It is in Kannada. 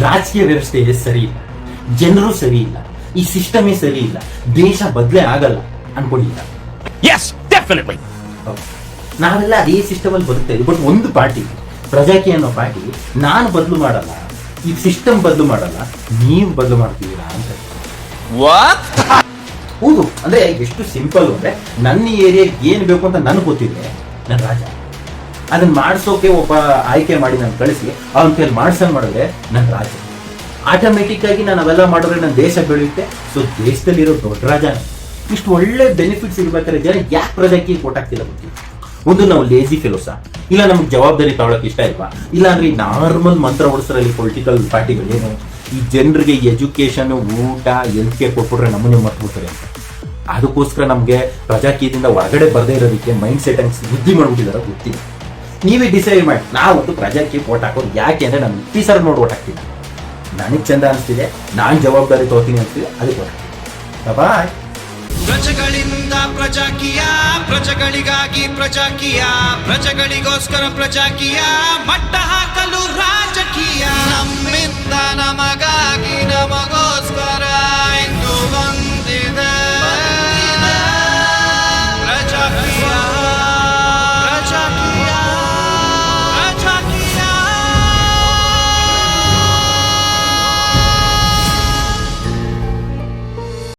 ರಾಜಕೀಯ ವ್ಯವಸ್ಥೆ ಸರಿ ಇಲ್ಲ, ಜನರು ಸರಿ ಇಲ್ಲ, ಈ ಸಿಸ್ಟಮೇ ಸರಿ ಇಲ್ಲ, ದೇಶ ಬದಲೇ ಆಗಲ್ಲ ಅನ್ಕೊಂಡಿಲ್ಲ. ನಾವೆಲ್ಲ ಅದೇ ಸಿಸ್ಟಮ್ ಅಲ್ಲಿ ಬದುಕ್ತಾ ಇದ್ದೀವಿ. ಬಟ್ ಒಂದು ಪಾರ್ಟಿ, ಪ್ರಜಾಕೀಯ ಅನ್ನೋ ಪಾರ್ಟಿ, ನಾನು ಬದಲು ಮಾಡಲ್ಲ, ಈ ಸಿಸ್ಟಮ್ ಬದಲು ಮಾಡಲ್ಲ, ನೀವು ಬದಲು ಮಾಡ್ತೀರಾ ಅಂತ. ಹೌದು, ಅಂದ್ರೆ ಎಷ್ಟು ಸಿಂಪಲ್ ಅಂದ್ರೆ, ನನ್ನ ಏರಿಯಾಗೆ ಏನ್ ಬೇಕು ಅಂತ ನನಗೆ ಗೊತ್ತಿದೆ, ನನ್ನ ರಾಜ ಅದನ್ನ ಮಾಡಿಸೋಕೆ ಒಬ್ಬ ಆಯ್ಕೆ ಮಾಡಿ ನಾನು ಕಳಿಸಿ ಅವನ ಕೈಯಲ್ಲಿ ಮಾಡಿದ್ರೆ ನನ್ನ ರಾಜ. ಆಟೋಮೆಟಿಕ್ ಆಗಿ ನಾನು ಅವೆಲ್ಲ ಮಾಡಿದ್ರೆ ನನ್ನ ದೇಶ ಬೆಳೆಯುತ್ತೆ. ಸೊ ದೇಶದಲ್ಲಿರೋ ದೊಡ್ಡ ರಾಜ. ಇಷ್ಟು ಒಳ್ಳೆ ಬೆನಿಫಿಟ್ಸ್ ಇರ್ಬೇಕಾದ್ರೆ ಜನ ಯಾಕೆ ಪ್ರಜಾಕೀಯ ಕೋಟ್ ಆಗ್ತಿಲ್ಲ ಗೊತ್ತಿಲ್ಲ. ಒಂದು ನಾವು ಲೇಜಿ ಫೆಲೋಸ, ಇಲ್ಲ ನಮ್ಗೆ ಜವಾಬ್ದಾರಿ ತಗೊಳಕ್ ಇಷ್ಟ ಇಲ್ವಾ, ಇಲ್ಲ ಅಂದ್ರೆ ಈ ನಾರ್ಮಲ್ ಮಂತ್ರ ಓಡಿಸ್ರಲ್ಲಿ ಪೊಲಿಟಿಕಲ್ ಪಾರ್ಟಿಗಳೇನು ಈ ಜನರಿಗೆ ಎಜುಕೇಶನ್, ಊಟ, ಹೆಲ್ತ್ ಕೇರ್ ಕೊಟ್ಬಿಟ್ರೆ ನಮ್ಮನ್ನೇ ಮರ್ತ್ಬಿಡ್ತಾರೆ ಅಂತ. ಅದಕ್ಕೋಸ್ಕರ ನಮ್ಗೆ ಪ್ರಜಾಕೀಯದಿಂದ ಹೊರಗಡೆ ಬರದೇ ಇರೋದಕ್ಕೆ ಮೈಂಡ್ ಸೆಟ್ ಹಂಗೆ ಬುದ್ಧಿ ಮಾಡ್ಬಿಟ್ಟಿದಾರ ಗೊತ್ತಿಲ್ಲ. ನೀವೇ ಡಿಸೈಡ್ ಮಾಡಿ. ನಾವೊಂದು ಪ್ರಜಾಕೀಯ ಓಟ್ ಹಾಕೋದು ಯಾಕೆ ಅಂದ್ರೆ ನಾನು ಈ ಸರ್ ನೋಡಿ ಓಟ್ ಹಾಕ್ತೀನಿ, ನನಗೆ ಚಂದ ಅನಿಸ್ತಿದೆ, ನಾನು ಜವಾಬ್ದಾರಿ ತಗೋತೀನಿ ಅಂತಿದೆ, ಅದಕ್ಕೆ ಓಟ್ ಹಾಕ್ತೀನಿ. ಬಾಯ್. ಪ್ರಜೆಗಳಿಂದ ಪ್ರಜಾಕೀಯ, ಪ್ರಜೆಗಳಿಗಾಗಿ ಪ್ರಜಾಕೀಯ, ಪ್ರಜೆಗಳಿಗೋಸ್ಕರ ಪ್ರಜಾಕೀಯ, ಮಟ್ಟ ಹಾಕಲು ರಾಜಕೀಯ, ನಮ್ಮಿಂದ ನಮಗಾಗಿ